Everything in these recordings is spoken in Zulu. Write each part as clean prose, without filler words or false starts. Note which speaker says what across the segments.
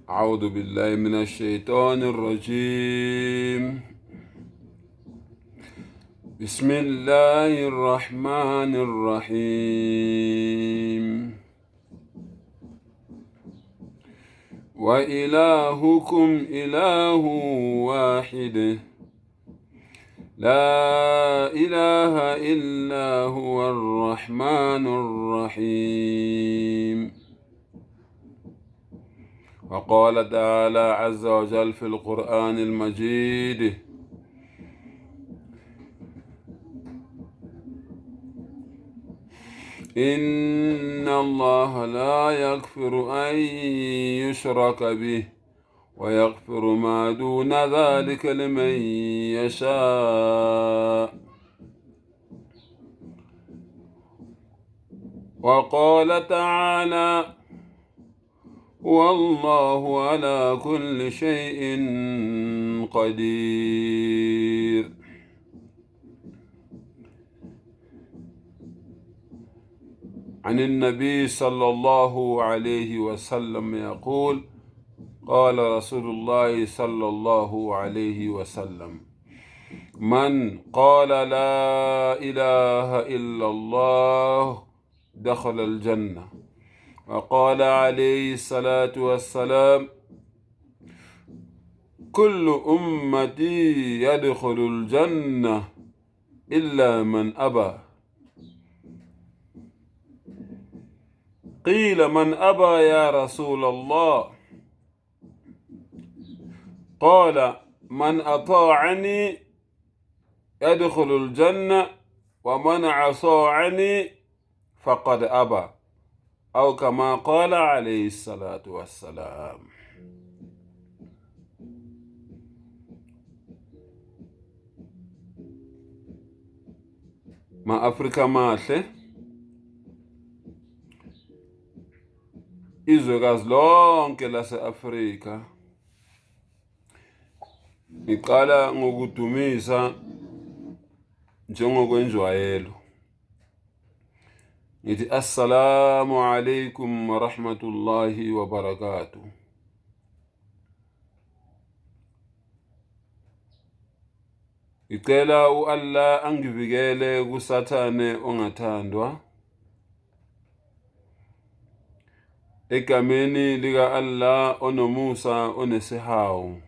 Speaker 1: أعوذ بالله من الشيطان الرجيم. بسم الله الرحمن الرحيم. وإلهكم إله واحد لا إله إلا هو الرحمن الرحيم. وقال تعالى عز وجل في القرآن المجيد: إن الله لا يغفر أن يشرك به ويغفر ما دون ذلك لمن يشاء. وقال تعالى: والله على كل شيء قدير. عن النبي صلى الله عليه وسلم يقول: قال رسول الله صلى الله عليه وسلم: من قال لا إله إلا الله دخل الجنة. وقال عليه الصلاة والسلام: كل أمتي يدخل الجنة إلا من أبى. قيل: من أبى يا رسول الله؟ قال: من أطاعني يدخل الجنة ومن عصاني فقد أبى، أو كما قال عليه الصلاة والسلام. Ma Afrika mahle, izwekazi lonke lase-Afrika, ngiqala ngokudumisa njengokwenjwayelo. Ngithi assalamu alaikum wa rahmatullahi wa barakatuh. Ngicela Allah angivikele kusathane ongathandwa. Egameni lika Allah onomusa onesihawu.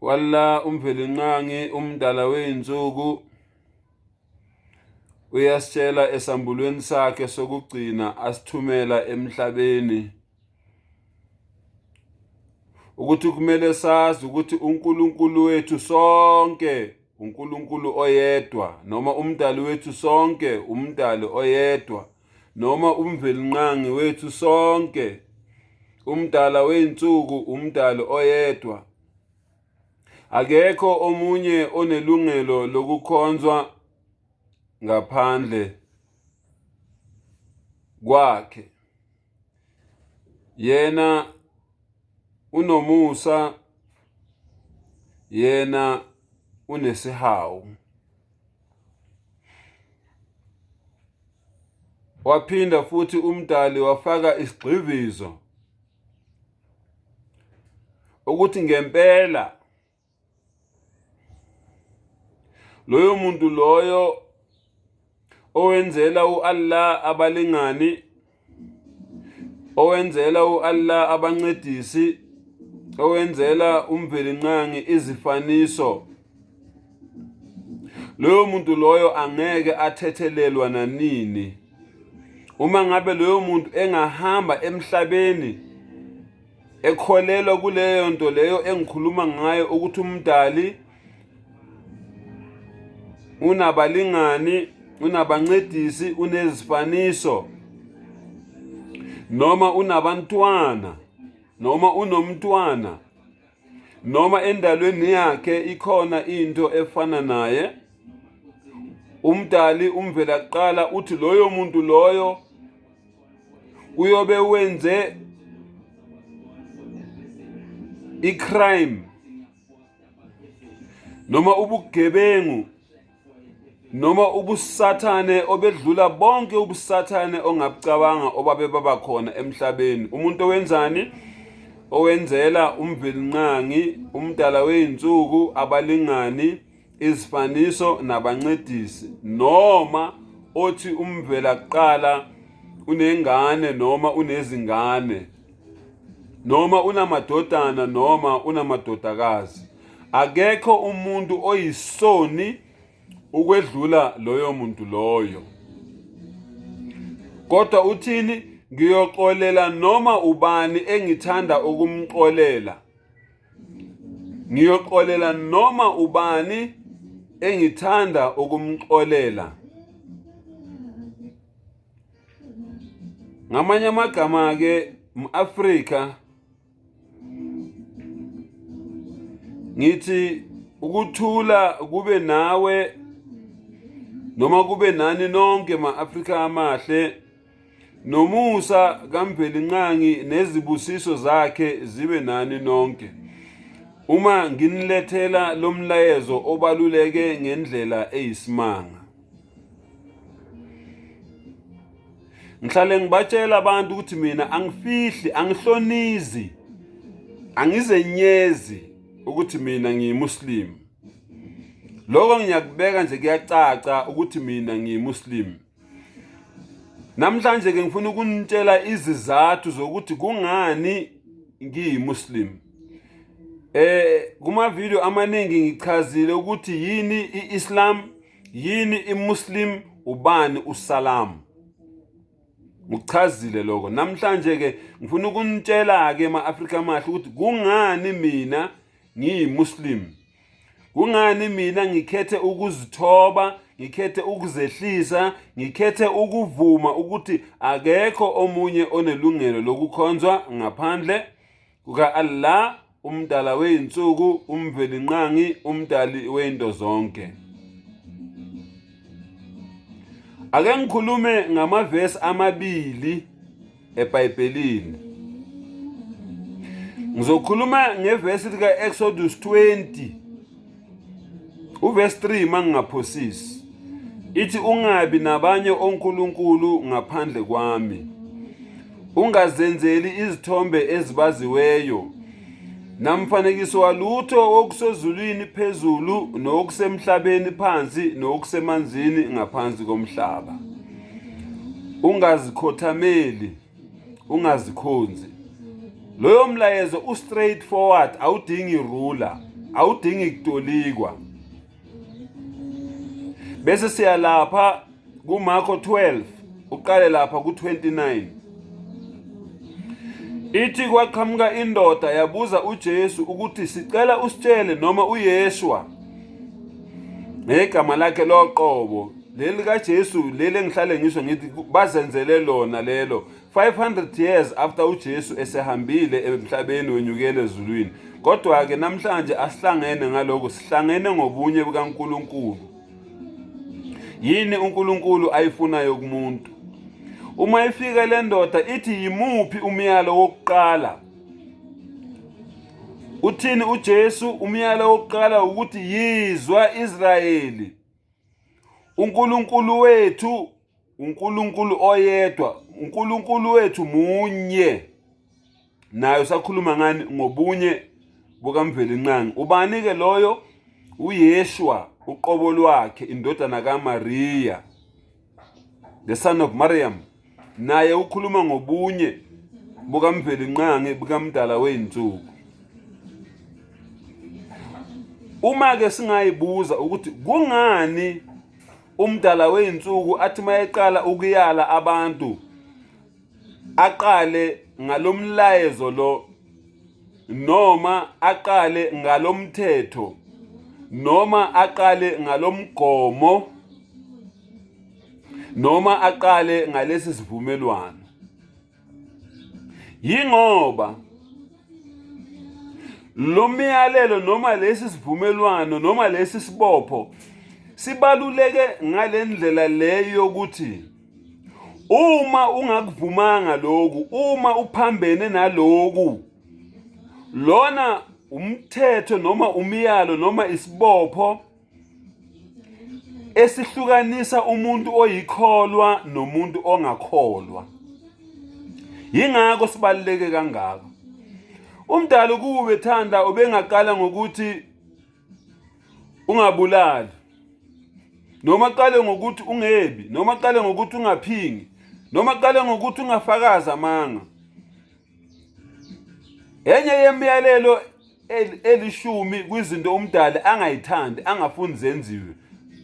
Speaker 1: Wallah umvelinqangi umdala weyinsuku uyasitshela esambulweni sakhe sokugcina asithumela emhlabeni ukuthi kumele sazi ukuthi uNkulunkulu wethu sonke uNkulunkulu oyedwa, noma umdali wethu sonke umdali oyedwa, noma umvelinqangi wethu sonke umdala weyinsuku umdali oyedwa. Akekho omunye onelungelo lokukhonzwa ngaphandle kwakhe. Yena unomusa, yena unesihawu. Waphinda futhi umdali wafaka isigqivizo ukuthi ngempela loyo muntu loyo owenzela uAllah abalingani, owenzela uAllah abancedisi, owenzela umvelinqangi izifaniso, loyo muntu loyo angeke athethelelwa nanini. Uma ngabe loyo muntu engahamba emhlabeni ekholelwa kuleyo nto leyo engikhuluma ngayo ukuthi umdali unabalingani, unabancedisi, unezifaniso, noma unabantwana, noma unomntwana, noma endalweni yakhe ikhona into efana naye, umdali umvela kuqala uthi loyo muntu loyo uyobe wenze icrime noma ubugebengu noma ubusathane obedlula bonke ubusathane ongabucabanga obabe babakhona emhlabeni. Umuntu owenzani? Owenzela umvelinqangi, umdala wey'nsuku, abalingani, izifaniso nabancedisi, noma othi umvela kuqala unengane noma unezingane, noma unamadodana noma unamadodakazi. Akekho umuntu oyisoni ukwedlula loyo muntu loyo. Kodwa uthini? Ngiyoxolela noma ubani engithanda ukumxolela. Ngiyoxolela noma ubani engithanda ukumxolela. Ngamanye amagama ke mu-Afrika ngithi ukuthula kube nawe noma kube nani nonke ma-Afrika amahle, nomusa kaMvelinqangi nezibusiso zakhe zibe nani nonke. Uma nginilethela lo mlayezo obaluleke ngendlela eyisimanga, ngihlale ngibatshela abantu ukuthi mina angifihli, angihlonizi, angizenyezi ukuthi mina ngiyimuslim. Lokho ngiyakubeka nje kuyacaca ukuthi mina ngiyimuslim. Namhlanje ke ngifuna ukunitshela izizathu zokuthi kungani ngiyimuslim. Kuma video amaningi ngichazile ukuthi yini iIslam, yini iMuslim, ubani uSalam. Ngichazile lokho. Namhlanje ke ngifuna ukunitshela ke ma-Afrika amahle ukuthi kungani mina ngiyimuslim. Kungani mina ngikhethe ukuzithoba, ngikhethe ukuzehlisa, ngikhethe ukuvuma ukuthi akekho omunye onelungelo lokukhonzwa ngaphandle kuka-Allah, umdala wey'nsuku, umvelinqangi, umdali wey'nto zonke. Ake ngikhulume ngamavesi amabili eBhayibhelini. Ngizokhuluma ngevesi lika-Exodus 20, uvesi 3 mangingaphosisi. Ithi ungabi nabanye onkulunkulu ngaphandle kwami. Ungazenzeli izithombe ezibaziweyo, namfanekiso walutho okusezulwini phezulu, nokusemhlabeni phansi, nokusemanzini ngaphansi komhlaba. Ungazikhothameli, ungazikhonzi. Loyo mlayezo u-straight forward, awudingi ruler, awudingi kutolikwa. Bese siya lapha kuMarko 12, uqale lapha ku-29. Ithi kwaqhamuka indoda yabuza uJesu ukuthi sicela usitshele noma uYeshua, ngegama lakhe loqobo, leli kaJesu leli engihlale ngisho ngithi bazenzele lona lelo 500 years after uJesu esehambile emhlabeni wenyukele ezulwini. Kodwa ke namhlanje asihlangene ngaloko, sihlangene ngobunye bukaNkulunkulu. Yini uNkulunkulu ayifunayo kumuntu? Uma ifika le ndoda ithi yimuphi umyalo wokuqala? Uthini uJesu? Umyalo wokuqala ukuthi yizwa Israyeli, uNkulunkulu wethu uNkulunkulu oyedwa, uNkulunkulu wethu munye. Nayo sakhuluma ngani? Ngobunye bukaMvelinqangi. Ubani ke loyo? uYeshua, uqobo lwakhe, indodana kaMariya, the son of Maryam. Naye ukhuluma ngobunye bukaMvelinqangi, bukamdala wey'nsuku. Uma ke singayibuza ukuthi kungani umdala wey'nsuku athi mayeqala ukuyala abantu aqale ngalomlayezo lo, noma aqale ngalomthetho, noma aqale ngalomgomo, noma aqale ngalesi sivumelwano? Yingoba lo myalelo noma lesi sivumelwano noma lesi sibopho sibaluleke ngalendlela leyo yokuthi uma ungakuvumanga lokhu, uma uphambene naloku, lona umthetho noma umyalo noma isibopho esihlukanisa umuntu oyikholwa nomuntu ongakholwa. Yingakho sibaluleke kangaka. Umdali kuwe thanda ubengaqala ngokuthi ungabulali, noma qale ngokuthi ungebi, noma qale ngokuthi ungaphingi, noma qale ngokuthi ungafakaza amanga. Enye yemiyalelo elishumi kwizinto umdali angayithandi, angafuni zenziwe.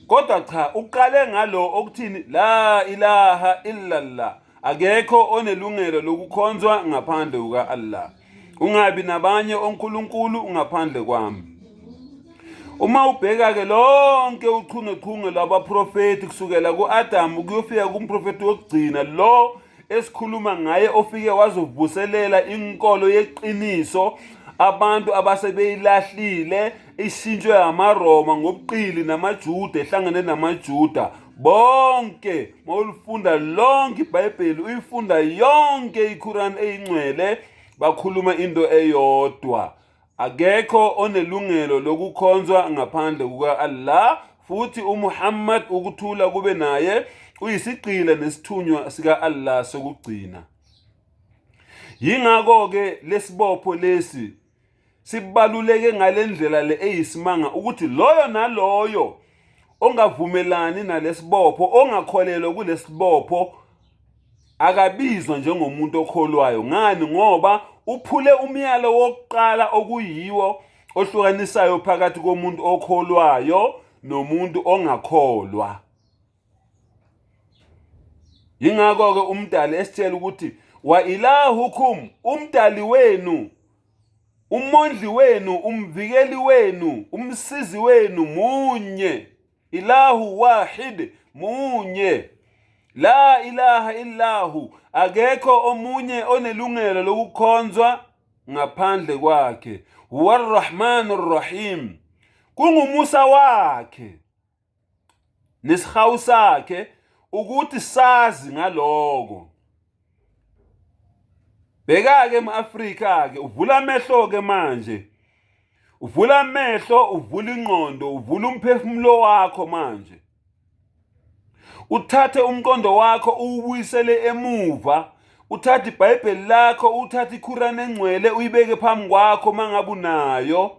Speaker 1: Kodwa cha, uqale ngalo okuthini la ilaha illallah. Akekho onelungelo lokukhonzwa ngaphandle kuka Allah. Ungabi nabanye onkulunkulu ngaphandle kwami. Uma ubheka ke lonke uchungechunge lwabaprofeti kusukela ku-Adam ukuyofika kumprofeti wokugcina lo esikhuluma ngaye ofike wazovuselela inkolo yeqiniso, abantu abasebeyilahlile ishintshwe amaRoma ngobuqili namaJuda ehlangene namaJuda. Bonke mawulifunda lonke iBhayibheli, uyifunda yonke iQuran eyingcwele, bakhuluma into eyodwa. Akekho onelungelo lokukhonzwa ngaphandle kuka Allah, futhi uMuhammad ukuthula kube naye uyisigqila nesithunywa sika Allah sokugcina. Yingakho ke lesibopho lesi sibaluleke ngalendlela le eyisimanga ukuthi loyo naloyo ongavumelani nalesibopho, ongakholelwa kulesibopho, akabizwa njengomuntu okholwayo. Ngani? Ngoba uphule umyalo wokuqala okuyiwo ohlukanisayo phakathi komuntu okholwayo nomuntu ongakholwa. Yingakho ke umdali esitshela ukuthi wa ilahukum, umdali wenu, umondli wenu, umvikeli wenu, umsizi wenu munye. Ilahu wahid, munye. La ilaha illahu, akekho omunye onelungelo lokukhonzwa ngaphandle kwakhe. Huwarrahmanur rahim, kungumusa wakhe nesihawu sakhe ukuthi sazi ngaloko. Bheka-ke ema-Afrika-ke, uvula amehlo-ke manje. Uvula amehlo, uvula ingqondo, uvula umphefumulo wakho manje. Uthathe umqondo wakho uwubuyisele emuva, uthathe iBhayibheli lakho, uthathe iQuran engcwele uyibeke phambi kwakho mangabe unayo.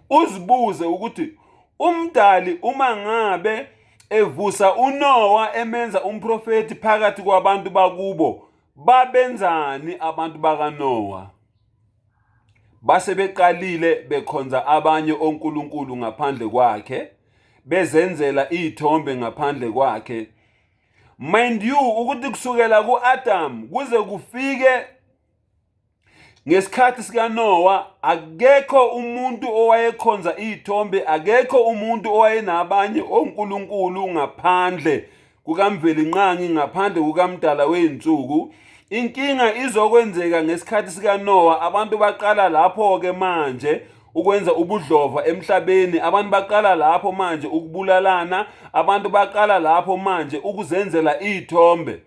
Speaker 1: Uzibuze ukuthi umdali uma ngabe evusa uNoah emenza umprofeti phakathi kwabantu bakubo, babenzani abantu bakaNoah? Base beqalile bekhonza abanye onkulunkulu ngaphandle kwakhe, bezenzela izithombe ngaphandle kwakhe. Mind you ukuthi kusukela ku-Adam kuze kufike ngesikhathi sikaNoah, akekho umuntu owayekhonza izithombe, akekho umuntu owayenabanye onkulunkulu ngaphandle kukaMvelinqangi, ngaphandle kukaMdala wey'nsuku. Inkinga izokwenzeka ngesikhathi sikaNoah. Abantu baqala lapho-ke manje ukwenza ubudlova emhlabeni. Abantu baqala lapho manje ukubulalana. Abantu baqala lapho manje ukuzenzela izithombe.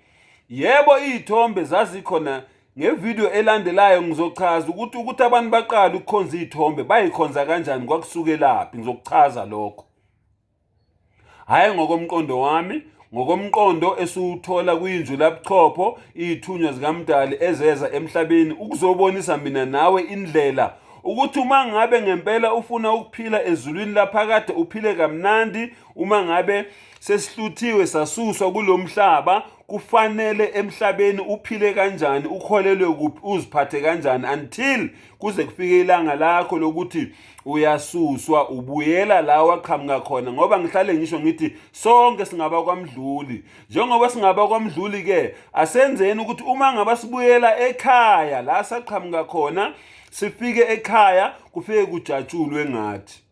Speaker 1: Yebo, izithombe zazikhona. Ngevideo elandelayo ngizochaza ukuthi abantu baqala ukukhonza izithombe bayikhonza kanjani, kwakusukelaphi. Ngizokuchaza lokho. Hayi ngokomqondo wami, ngokomqondo esiwuthola kuyinjulabuchopho, izithunywa zikaMdali ezeza emhlabeni ukuzobonisa mina nawe indlela ukuthi uma ngabe ngempela ufuna ukuphila ezulwini laphakade uphile kamnandi, uma ngabe sesihluthiwe sasuswa kulomhlaba, kufanele emhlabeni uphile kanjani, ukholelwe kuphi, uziphathe kanjani until kuze kufike ilanga lakho lokuthi uyasuswa ubuyela la waqhamuka khona. Ngoba ngihlale ngisho ngithi sonke singaba kwaMdluli. Njengoba singaba kwaMdluli ke asenzeni ukuthi uma ngaba sibuyela ekhaya la saqhamuka khona, sifike ekhaya kufike kujatshulwe ngathi.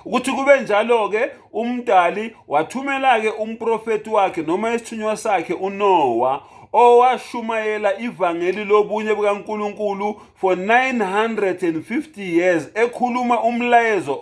Speaker 1: Ukuthi kube njalo ke umdali wathumela ke umprofeti wakhe noma isithunywa sakhe uNoah, owashumayela ivangeli lobunye bukaNkulunkulu for 950 years, ekhuluma umlayezo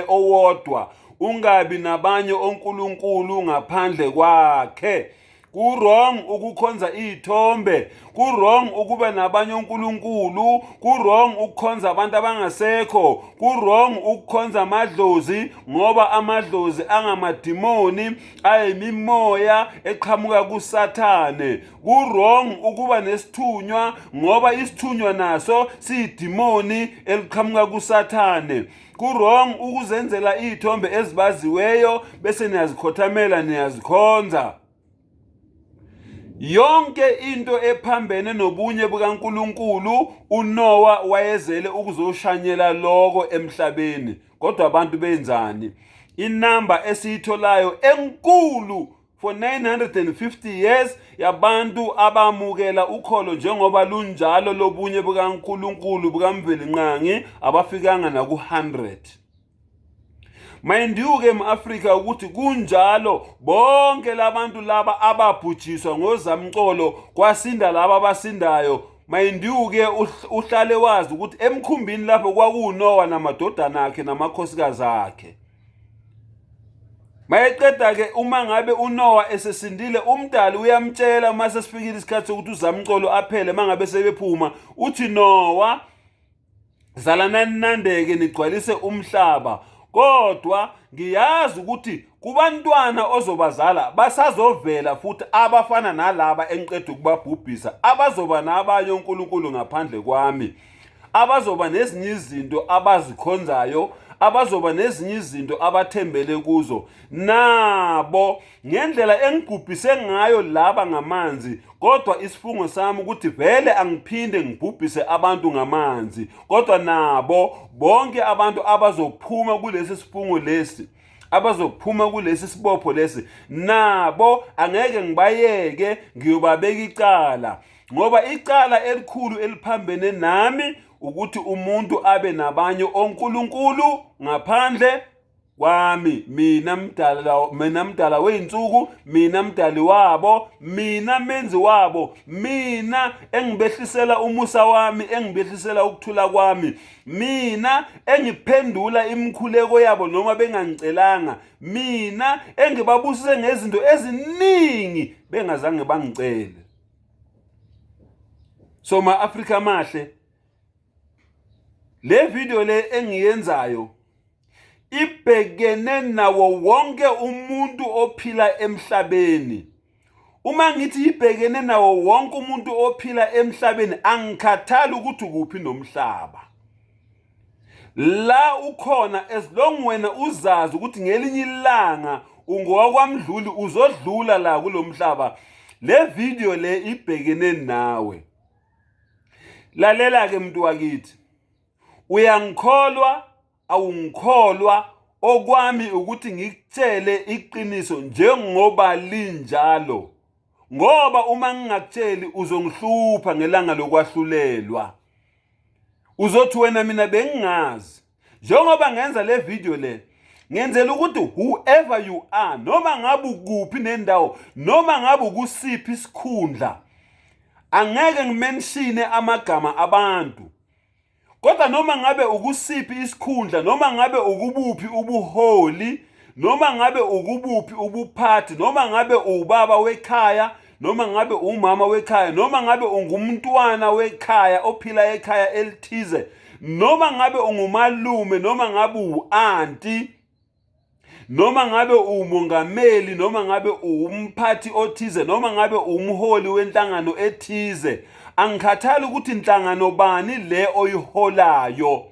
Speaker 1: owodwa, ungabi nabanye onkulunkulu ngaphandle kwakhe. ku-wrong ukukhonza iy'thombe, ku-wrong ukuba nabanye onkulunkulu, ku-wrong ukukhonza abantu abangasekho, ku-wrong ukukhonza amadlozi ngoba amadlozi angamadimoni ayimimoya eqhamuka kuSathane, ku-wrong ukuba nesithunywa ngoba isithunywa naso siyidimoni eliqhamuka kuSathane, ku-wrong ukuzenzela iy'thombe ezibaziweyo bese niyazikhothamela niyazikhonza. Yonke into ephambene nobunye bukaNkulunkulu uNoah wayezele ukuzoshanyela lokho emhlabeni. Kodwa abantu benzani? Inamba esiyitholayo enkulu for 950 years yabantu abamukela ukholo njengoba lunjalo lobunye bukaNkulunkulu bukaMvelinqangi abafikanga naku-100. Mayindiuke eMafrika ukuthi kunjalo bonke labantu laba ababhujiswa ngozamcolo kwasinda laba abasindayo. Mayindiuke uhlale wazi ukuthi emkhumbini lapho kwakuNoah namadodana akhe namakhosikazi akhe. Mayeqeda ke uma ngabe uNoah esesindile umdali uyamtshela mase sifikile isikhathi sokuthi uzamcolo aphele mangabe sebephuma uthi Noah zalanani nandeke nigcwalise umhlaba. Kodwa ngiyazi ukuthi kubantwana ozobazala basazovela futhi abafana nalaba engiqeda ukubabhubhisa abazoba nabanye onkulunkulu ngaphandle kwami, abazoba nezinye izinto abazikhonzayo, abazoba nezinye izinto abathembele kuzo. Nabo ngendlela engibhubhise ngayo laba ngamanzi, kodwa isifungo sami ukuthi vele angiphinde ngibhubhise abantu ngamanzi, kodwa nabo bonke abantu abazophuma kulesi sifungo lesi, abazophuma kulesi sibopho lesi, nabo angeke ngibayeke ngiyobabeka icala, ngoba icala elikhulu eliphambene nami ukuthi umuntu abe nabanye onkulunkulu ngaphandle kwami. Mina mdala wey'nsuku, mina mdali wabo, mina menzi wabo, mina engibehlisela umusa wami, engibehlisela ukuthula kwami, mina engiphendula imikhuleko yabo noma bengangicelanga, mina engibabusise ngezinto eziningi bengazange bangicele. So ma-Afrika mahle, le video le engiyenzayo ibhekene nawo wonke umuntu ophila emhlabeni. Uma ngithi ibhekene nawo wonke umuntu ophila emhlabeni, angikhathali ukuthi kuphi nomhlaba la ukhona, as long wena uzazi ukuthi ngelinye ilanga ungowakwamdluli uzodlula la kulomhlaba. Le video le ibhekene nawe. Lalela ke mntu wakithi, uyangikholwa awungikholwa, okwami ukuthi ngikutshele iqiniso njengoba linjalo, ngoba uma ngingakutsheli uzongihlupha ngelanga lokwahlulelwa, uzothi wena mina bengingazi. Njengoba ngenza le video le, ngenzela ukuthi whoever you are, noma ngabe ukuphi nendawo, noma ngabe ukusiphi isikhundla, angeke ngimenshine amagama abantu, kodwa noma ngabe ukusiphi isikhundla, noma ngabe ukubuphi ubuholi, noma ngabe ukubuphi ubuphathi, noma ngabe ubaba wekhaya, noma ngabe umama wekhaya, noma ngabe ungumntwana wekhaya ophila ekhaya elithize, noma ngabe ungumalume, noma ngabe u-anti, noma ngabe umongameli, noma ngabe umphathi othize, noma ngabe umholi wenhlangano ethize, angikhathali ukuthi inhlangano bani le oyiholayo.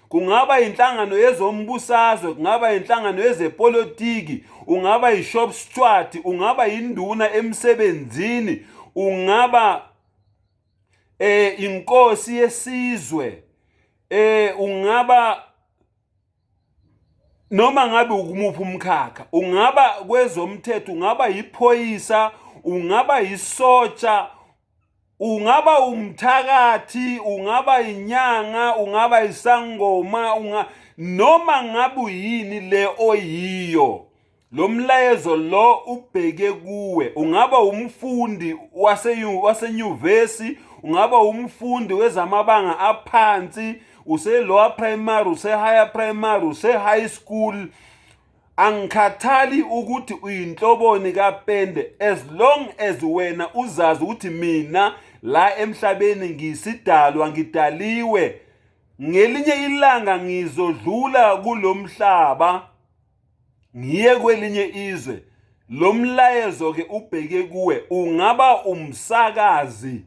Speaker 1: Kungaba inhlangano yezombusazwe, kungaba inhlangano yezepolitiki, ungaba yishop steward, ungaba induna emsebenzini, ungaba inkosi yesizwe, ungaba noma ngabe ukumuphi umkhakha, ungaba kwezomthetho, ungaba yiphoyisa, ungaba yisotsha, ungaba umthakathi, ungaba inyanga, ungaba isangoma, noma ngabe uyini le oyiyo. Lo mlayezo lo ubheke kuwe. Ungaba umfundi wasenyuvesi, ungaba umfundi wezamabanga aphansi, use lower primary, use higher primary, use high school, angikhathali ukuthi uyinhloboni kaPende, as long as wena uzazi ukuthi mina la emhlabeni ngisidalwa, ngidaliwe, ngelinye ilanga ngizodlula kulomhlaba ngiye kwelinye izwe. Lo mlayezo ke ubheke kuwe, ungaba umsakazi,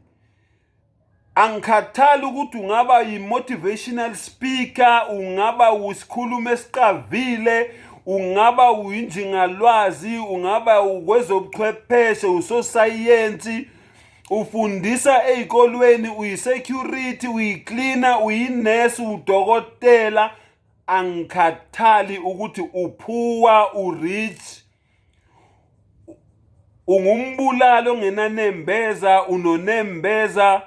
Speaker 1: angikhathali ukuthi ungaba yi-motivational speaker, ungaba usikhuluma esiqavile, ungaba uyinjingalwazi, ungaba ukwezobuchwepheshe, usosayensi, ufundisa ezikolweni, uyi-security, uyi-cleaner, uyi-nurse, udokotela. Angikhathali ukuthi uphuwa, urich, ungumbulalo ongenanembeza, unonembeza,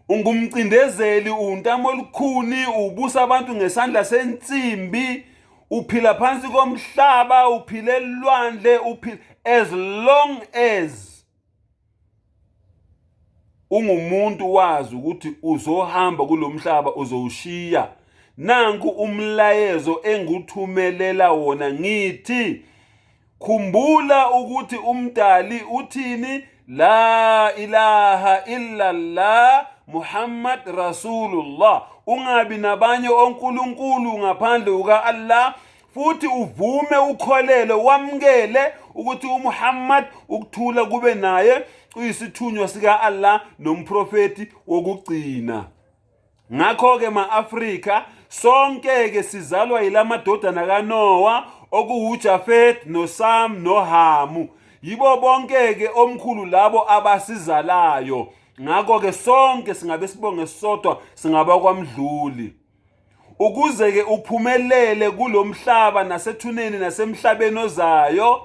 Speaker 1: ungumcindezeli, untamolukhuni, ubusa abantu ngesandla sensimbi, uphila phansi komhlaba, uphile elwandle, uphila, as long as ungumuntu wazi ukuthi uzohamba kulomhlaba, uzowushiya. Nanku umlayezo enguthumelela wona, ngithi khumbula ukuthi umdali uthini, la ilaha illallah Muhammad Rasulullah, ungabi nabanye onkulunkulu ngaphandle kuka Allah, futhi uvume ukholele, wamkele ukuthi uMuhammad ukuthula kube naye, uyisithunywa sika Allah nomprofeti wokugcina. Ngakho-ke ma-Afrika, sonke-ke sizalwa yilamadodana kaNoah, okuwuJafet noSam noHamu. Yibo bonke-ke omkhulu labo abasizalayo. Ngakho-ke sonke singabe sibonge sodwa, singaba kwaMdluli. Ukuze-ke uphumelele kulomhlaba nasethuneni nasemhlabeni ozayo,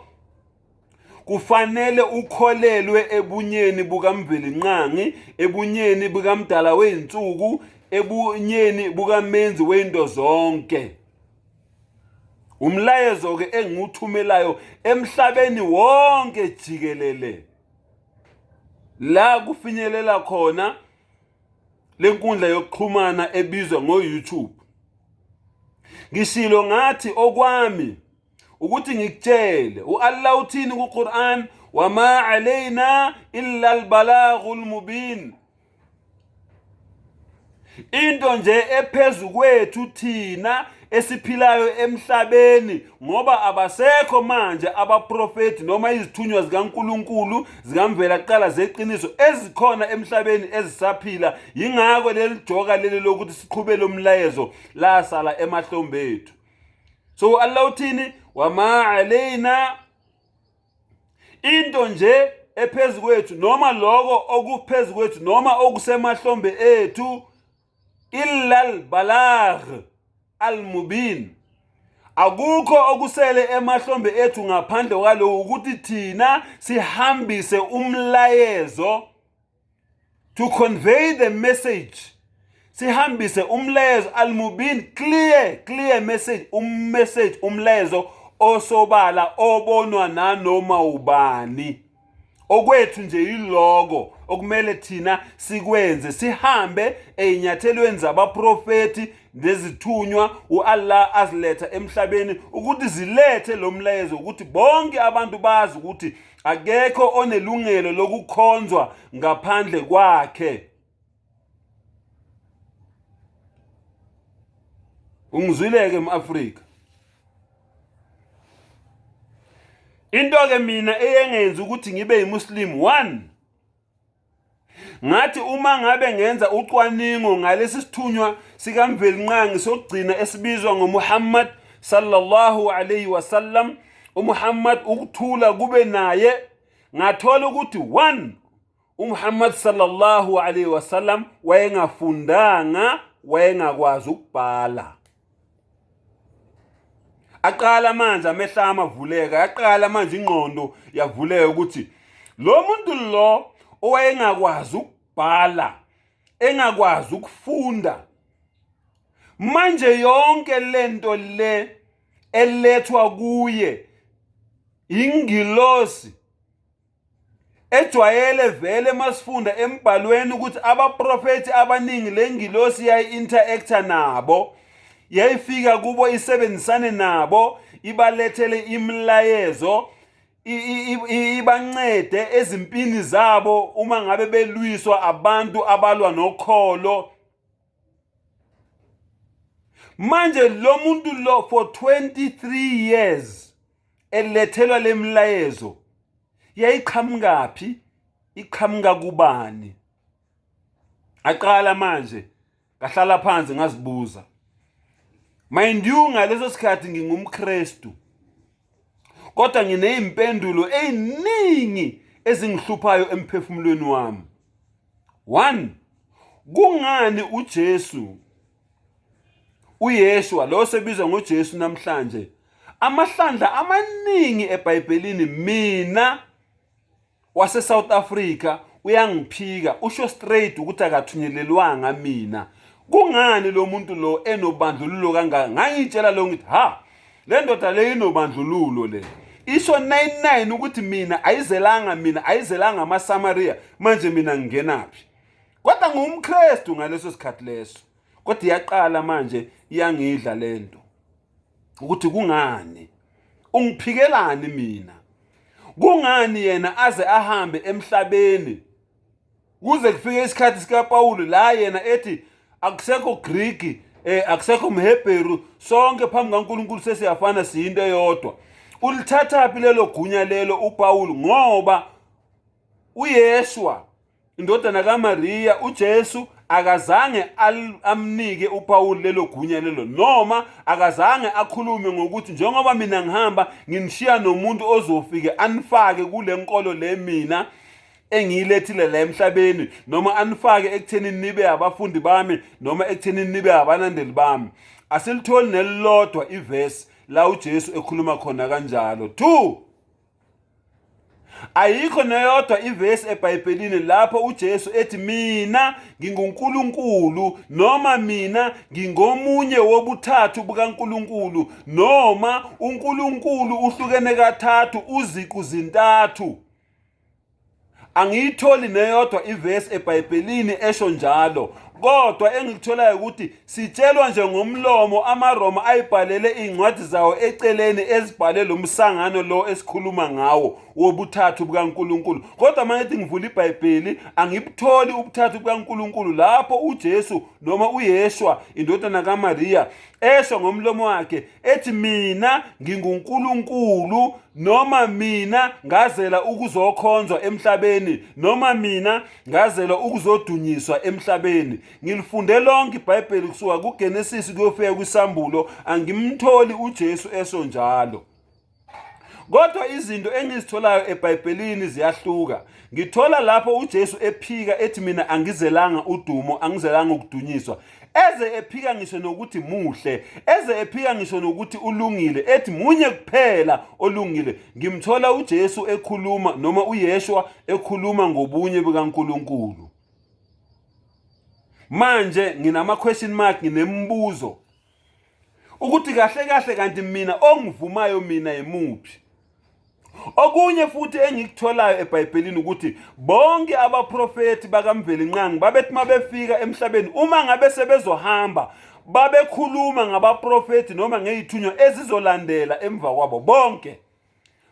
Speaker 1: kufanele ukholelwe ebunyeni bukaMvelinqangi, ebunyeni bukaMdala wey'nsuku, ebunyeni bukamenzi weinto zonke. Umlayezo-ke engiwuthumelayo emhlabeni wonke jikelele, la kufinyelela khona lenkundla yokuxhumana ebizwa ngo-YouTube. Ngishilo ngathi okwami ukuthi ngikutshele, u-Allah uthini ku-Quran, wama alayna illa al-balaghul mubin. Into nje ephezu kwethu thina esiphilayo emhlabeni, ngoba abasekho manje abaprofeti noma izithunywa zikaNkulunkulu zikamvela kuqala zeqiniso ezikhona emhlabeni ezisaphila. Yingakho leli joka leli lokuthi siqhubele umlayezo la sala emahlombe ethu. So Allah uthini, wama alayna, into nje ephezu kwethu noma lokho okuphezu kwethu noma okusemahlombe ethu, illa al-balagh al-mubin. Akukho okusele emahlombe ethu ngaphandle kwalo ukuthi thina sihambise umlayezo, to convey the message. Sihambise umlayezo al-mubin, clear message, umlayezo osobala, obonwa nanoma ubani. Okwethu nje yilogo okumele thina sikwenze, sihambe ezinyathelweni zabaprofeti nezithunywa uAllah aziletha emhlabeni ukuthi zilethe lo mlayezo, ukuthi bonke abantu bazi ukuthi akekho onelungelo lokukhonzwa ngaphandle kwakhe. Ungizwileke eMafrika. Into ke mina eyengenza ukuthi ngibe yiMuslim, 1, ngathi uma ngabe ngenza ucwaningo ngalesi sithunywa sikaMvelinqangi sokugcina esibizwa ngoMuhammad sallallahu alayhi wasallam, uMuhammad ukuthula kube naye, ngathola ukuthi 1, uMuhammad sallallahu alayhi wasallam wayengafundanga, wayengakwazi ukubhala. Aqala manje amehla amavuleka, aqala manje ingqondo yavuleka ukuthi lo muntu lo owayengakwazi ukubhala, engakwazi ukufunda, manje yonke lento le elethwa kuye ingilosi ejwayele vele masifunda embhalweni ukuthi abaprofeti abaningi lengilosi yayi-interacta nabo, yayifika kubo isebenzisane nabo, ibalethele imlayezo, ibancede ezimpini zabo uma ngabe belwiswa abantu abalwa nokholo. Manje lo muntu lo for 23 years elethelwa lemlayezo yayiqhamukaphi, iqhamuka kubani? Aqala manje ngahlala phansi ngazibuza. Mind you, ngaleso sikhathi ngingumKristu, kodwa nginezimpendulo eziningi ezingihluphayo emphefumulweni wami. 1, kungani uYeshua lo sebizwa ngoJesu namhlanje, amahlandla amaningi eBhayibhelini mina wase South Africa uyangiphika, usho straight ukuthi akathunyelelwanga mina. Kungani lo muntu lo enobandlululo kangaka? Ngangitshela lo ngithi le ndoda le inobandlululo le. Isho 99 ukuthi mina ayizelanga amaSamaria, manje mina ngingenaphi? Kodwa ngumKristu ngaleso sikhathi leso. Kodwa iyaqala manje iyangidla lento. Ukuthi kungani? Ungiphikelani mina? Kungani yena aze ahambe emhlabeni kuze kufike isikhathi sikaPawulu la yena ethi akusekho Greek, akusekho mHebheru, sonke phambi kaNkulunkulu sesiyafana siyinto eyodwa. Ulithathaphi lelo gunya lelo uPawulu? Ngoba uYeshua indodana kaMaria, uJesu akazange amnike uPawulu lelo gunya lelo, noma akazange akhulume ngokuthi njengoba mina ngihamba nginishiya nomuntu ozofike anifake kule nkolo le mina engiyilethile la emhlabeni, noma anifake ekuthenini nibe abafundi bami, noma ekuthenini nibe abanandeli bami. Asilitholi nelilodwa ivesi la uJesu ekhuluma khona kanjalo. 2, ayikho neyodwa ivesi eBhayibhelini lapho uJesu ethi mina nginguNkulunkulu, noma mina ngingomunye wobuthathu bukaNkulunkulu, noma uNkulunkulu uhlukene kathathu uziqu zintathu. Angiyitholi neyodwa ivesi eBhayibhelini esho njalo. Kodwa engikutholayo ukuthi sitshelwa nje ngomlomo amaRoma ayibhalele incwadi zawo eceleni ezibhale lo msangano lo esikhuluma ngawo wobuthathu bukaNkulunkulu. Kodwa manje ngivula iBhayibheli angibutholi ubuthathu bukaNkulunkulu lapho uJesu noma uYeshua indodana kaMaria esho ngomlomo wakhe ethi mina nginguNkulunkulu, noma mina ngazela ukuzokhonzwa emhlabeni, noma mina ngazela ukuzodunyiswa emhlabeni. Ngilifunde lonke iBhayibheli kusuka kuGenesis kuyofika kwiSambulo, angimtholi uJesu esho njalo. Kodwa izinto engizitholayo eBhayibhelini ziyahluka. Ngithola lapho uJesu ephika ethi mina angizelanga udumo, angizelanga ukudunyiswa. Eze ephika ngisho nokuthi muhle, eze ephika ngisho nokuthi ulungile, ethi munye kuphela olungile. Ngimthola uJesu ekhuluma noma uYeshua ekhuluma ngobunye bukaNkulunkulu. Manje nginama question mark, nginembuzo ukuthi kahle kahle kanti mina ongivumayo mina yimuphi? Okunye futhi engikutholayo eBhayibhelini ukuthi bonke abaprofeti bakamvelinqangi babethi mabefika emhlabeni uma ngabe sebezohamba babekhuluma ngabaprofeti noma ngezithunywa ezizolandela emva kwabo. Bonke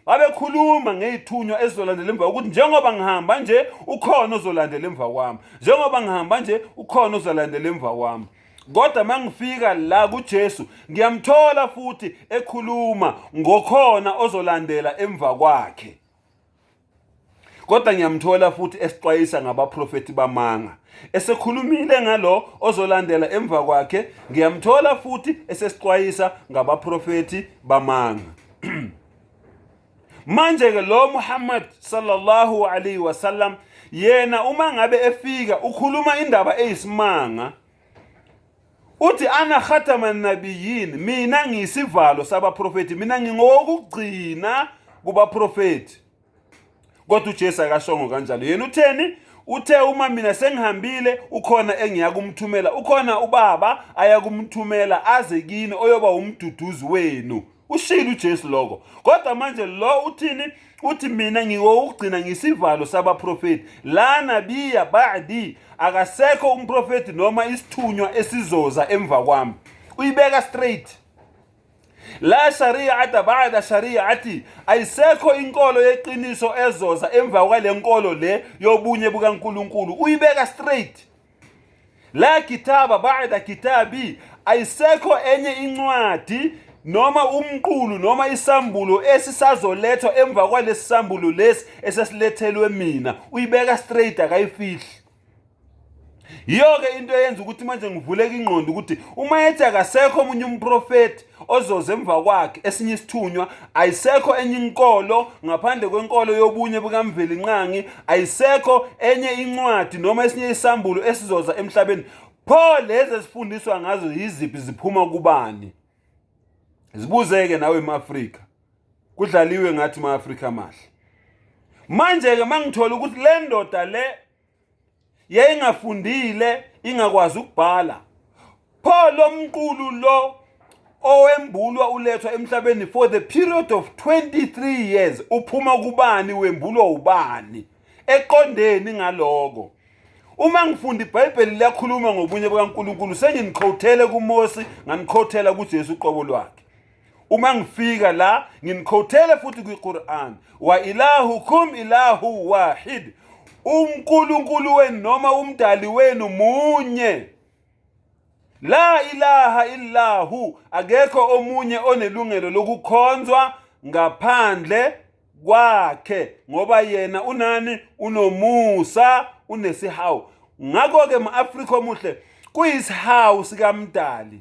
Speaker 1: babekhuluma ngezithunywa ezizolandela emva ukuthi njengoba ngihamba nje ukhona ozolandela emva kwami, njengoba ngihamba nje ukhona ozolandela emva kwami. Kodwa mangifika la kuJesu ngiyamthola futhi ekhuluma ngokhona ozolandela emva kwakhe. Kodwa ngiyamthola futhi esixwayisa ngabaprofeti bamanga. Esekhulumile ngalo ozolandela emva kwakhe, ngiyamthola futhi esesixwayisa ngabaprofeti bamanga. Manje ke lo Muhammad sallallahu alaihi wasallam yena uma ngabe efika ukhuluma indaba eyisimanga. Uthi ana khataman nabiyyin, mina ngiyisivalo sabaprofeti, mina ngingokugcina kubaprofeti. Kodwa uJesu akashongo kanjalo. Yena utheni? Uthe uma mina sengihambile ukhona engiyakumthumela, ukhona ubaba ayakumthumela aze kini oyoba umduduzi wenu. Ushilo uJesu lokho. Kodwa manje lo uthini? Uthi mina ngiyokugcina ngisivalo sabaprofeti. La nabiya ba'di, akasekho umprofeti noma isithunywa esizoza emva kwami. Uyibeka straight. La shari'ata ba'da shari'ati, ayisekho inkolo yeqiniso ezoza emva kwale nkolo le yobunye bukaNkulunkulu. Uyibeka straight. La kitaba ba'da kitabi, ayisekho enye incwadi noma umqulu noma isambulo esisazolethwa emva kwalesi sambulo lesi esesilethelwe mina. Uyibeka straight, akayifihli. Yiyo-ke into eyenza ukuthi manje ngivuleke ingqondo ukuthi uma ethi akasekho omunye umprofeti ozoze emva kwakhe esinye isithunywa, ayisekho enye inkolo ngaphandle kwenkolo yobunye bukaMveli Nqangi, ayisekho enye incwadi noma esinye isambulo esizoza emhlabeni, pho lezi esifundiswa ngazo yiziphi, ziphuma kubani? Zibuzeke nawe ema-Afrika, kudlaliwe ngathi ma-Afrika mahle. Manje-ke mangithola ukuthi le ndoda le yayingafundile, ingakwazi ukubhala, pho lo mqulu lo owembulwa ulethwa emhlabeni for the period of 23 years uphuma kubani, wembulwa ubani, eqondeni ngaloko? Uma ngifunda iBhayibheli liyakhuluma ngobunye bukaNkulunkulu, senginiquothele kuMosi, nganiquothela kuJesu uqobo lwakhe. Uma ngifika la nginiquothele futhi kwiQuran, wa ilahukum ilahu wahid, uNkulunkulu wenu noma umdali wenu munye. La ilaha illahu, akekho omunye onelungelo lokukhonzwa ngaphandle kwakhe, ngoba yena unani? Unomusa, unesihawu. Ngakho-ke ma-Afrika omuhle, kuyisihawu sikamdali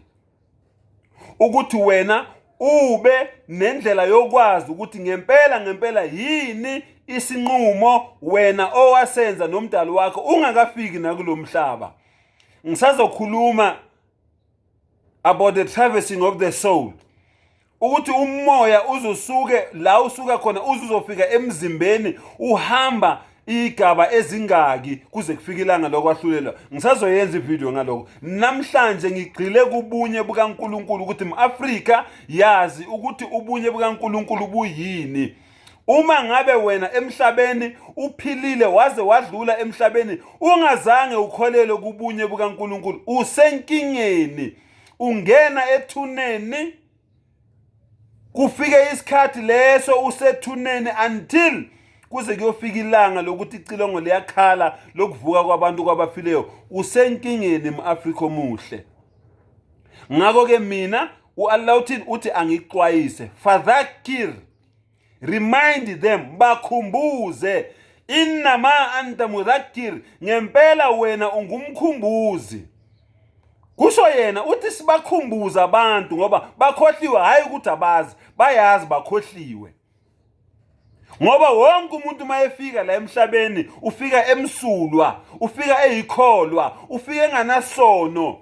Speaker 1: ukuthi wena ube nendlela yokwazi ukuthi ngempela yini isinqumo wena owasenza nomdali wakho ungakafiki nakulo mhlaba. Ngisazokhuluma about the traversing of the soul, ukuthi umoya uzosuke la usuka khona uzofika emzimbeni, uhamba igaba ezingaki kuze kufike ilanga lokwahlulelwa. Ngisazoyenza ivideo ngaloko. Namhlanje ngigxile kubunye bukaNkulunkulu ukuthi ma-Afrika yazi ukuthi ubunye bukaNkulunkulu buyini. Uma ngabe wena emhlabeni uphilile waze wadlula emhlabeni ungazange ukholele kubunye bukaNkulunkulu, usenkingeni, ungena ethuneni, kufike isikhathi leso usethuneni until kuze kuyofika ilanga lokuthi icilongo liyakhala lokuvuka kwabantu kwabafileyo. Usenkingeni ma-Afrika omuhle. Ngakho-ke mina uAllah uthi angixwayise, fadhakir, remind them, bakhumbuze, innama anta mudhakkir, ngempela wena ungumkhumbuzi. Kusho yena uthi sibakhumbuza abantu ngoba bakhohliwe, hayi ukuthi abazi, bayazi bakhohliwe. Ngoba wonke umuntu mayefika la emhlabeni ufika emsulwa, ufika eyikholwa, ufika enganasono.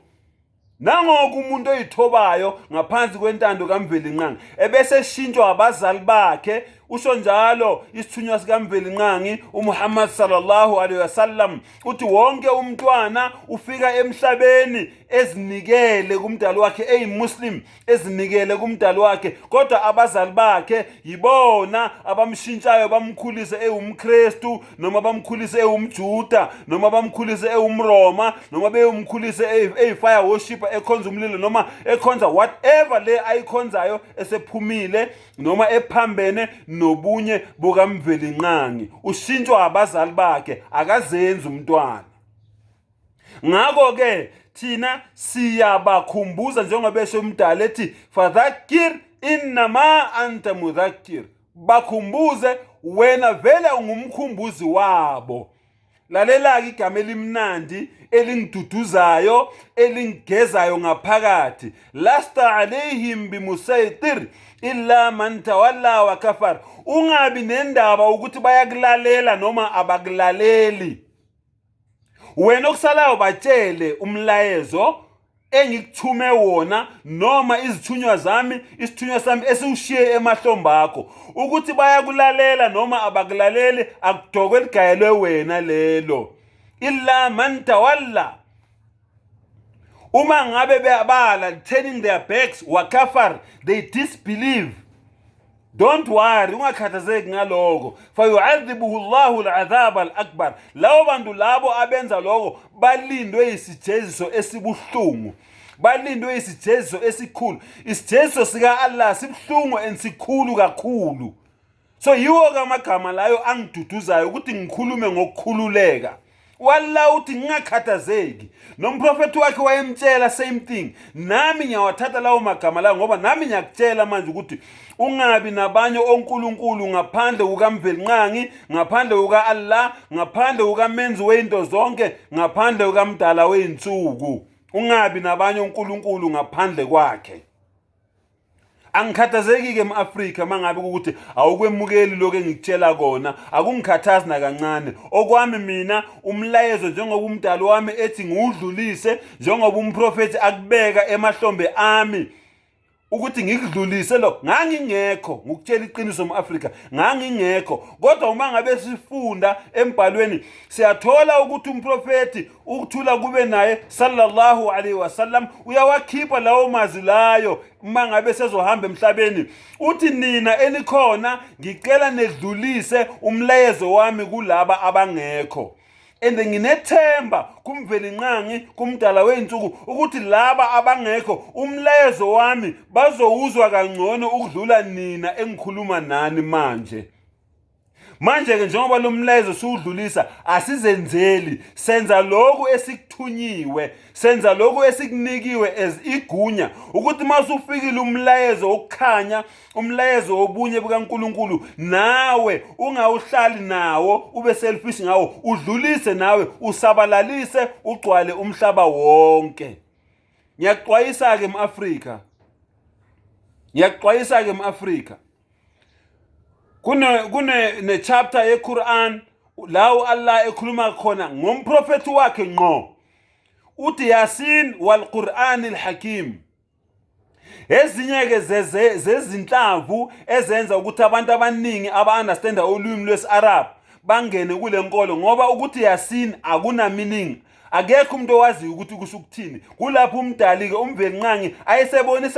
Speaker 1: Nangoku umuntu oyithobayo ngaphansi kwentando kaMveli Nqangi ebese shintshwa abazali bakhe, usho njalo isithunywa sikaMveli Nqangi uMuhammad sallallahu alaihi wasallam uthi wonke umntwana ufika emhlabeni ezinikele kumdali wakhe, eyimuslim, ezinikele kumdali wakhe, kodwa abazali bakhe yibona abamshintshayo, bamkhulise ewumKristu noma bamkhulise ewumJuda noma bamkhulise ewumRoma noma beyumkhulise eyifire worshipper, ekhonza umlilo noma ekhonza whatever le ayikhonzayo esephumile noma ephambene nobunye bukaMveli Nqangi. Ushintshwa abazali bakhe, akazenzi umntwana. Ngakho-ke thina siyabakhumbuza njengoba besho umdala ethi fadhakir innama anta mudhakkir, bakhumbuze wena vele ungumkhumbuzi wabo. Lalela-ke igama elimnandi elingiduduzayo elingigezayo ngaphakathi, lasta alayhim bimusaytir illa man tawalla wa kafar. Ungabi nendaba ukuthi bayakulalela noma abakulaleli. Wena okusalayo batshele umlayezo engikuthume wona noma izithunywa zami, isithunywa sami esiwushiye emahlombe akho, ukuthi bayakulalela noma abakulaleli akudokwe ligayelwe wena lelo. Illa man tawalla, uma ngabe beyabala, turning their backs, wa kafar, they disbelieve, don't worry, ungakhathazeki ngaloko, fayu'adhibuhu Allahu al'adhab al'akbar. Lawo bantu labo abenza lokho balindwe isijeziso esibuhlungu. balindwe isijeziso esikhulu. Isijeziso sika Allah sibhlungu and sikhulu kakhulu. So yiwo ke amagama layo angiduduzayo ukuthi ngikhulume ngokukhululeka. Wallah uthi ngingakhathazeki. Nomprofeti wakhe wayemtshela same thing. Nami ngiyawathatha lawo magama lawo ngoba nami ngiyakutshela manje ukuthi ungabi nabanye onkulunkulu ngaphandle kukaMvelinqangi, ngaphandle kuka Allah, ngaphandle kukaMenzi weinto zonke, ngaphandle kukaMdala weinsuku. Ungabi nabanye onkulunkulu ngaphandle kwakhe. Angikhathazeki ke eAfrika mangabe ukuthi awukwemukeli lokho engikutshela kona, akungikhathazi na kancane. Okwami mina umlayezo njengoba umdali wami ethi ngiwudlulise, njengoba umprofeti akubeka emahlombe ami ukuthi ngikudlulise lo, ngangingekho ngokutshela iqiniso eAfrika, ngangingekho. Kodwa uma ngabe sifunda embhalweni siyathola ukuthi umprofeti ukuthula kube naye sallallahu alaihi wasallam uyawakhipha lawo mazwi layo uma ngabe sezohamba emhlabeni. Uthi nina enikhona ngicela nedlulise umlayezo wami kulaba abangekho. And nginethemba kuMvelinqangi, kumdala weinsuku ukuthi laba abangekho umlayezo wami bazowuzwa kangcono ukudlula nina engikhuluma nani manje. Manje ke njengoba lo mlayezo siwudlulisa asizenzeli, senza lokhu esikuthunyiwe, senza lokhu esikunikiwe as igunya ukuthi masufikile umlayezo okukhanya, umlayezo wobunye bukaNkulunkulu, nawe ungawuhlali nawo ube selfish ngawo, udlulise nawe usabalalise ugcwale umhlaba wonke. Ngiyaxwayisa ke eAfrika, ngiyaxwayisa ke eAfrika. Kune chapter yeQuran lawo Allah ekhuluma khona ngomprofeti wakhe ngqo. Uthi Yasin wal Qur'anil Hakim. Ezinye ke zezinhlamvu ezenza ukuthi abantu abaningi aba-understanda ulimi lwesi-Arab bangene kule nkolo ngoba ukuthi Yasin akuna meaning. Akekho umuntu owazi ukuthi kusho ukuthini. Kulapho umdali ke uMvelinqangi ayesebonisa